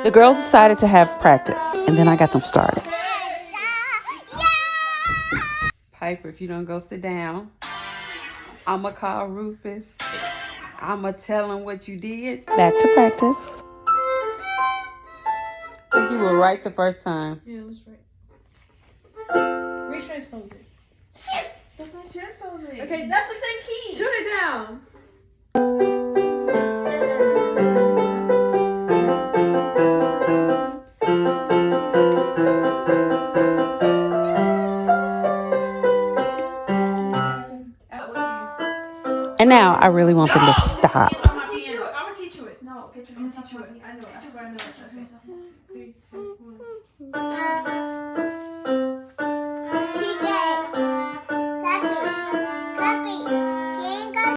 The girls decided to have practice, and then I got them started. Piper, if you don't go sit down, I'ma call Rufus. I'ma tell him what you did. Back to practice. I think you were right the first time. Yeah, it was right. Retranspose it. Shit! That's not transposing. Okay, that's the same key. Tune it down. And now I really want them to stop. I'm gonna teach you it. No, get your. I'm gonna teach you it. I know. I swear I know. Okay. 3, 2, 1.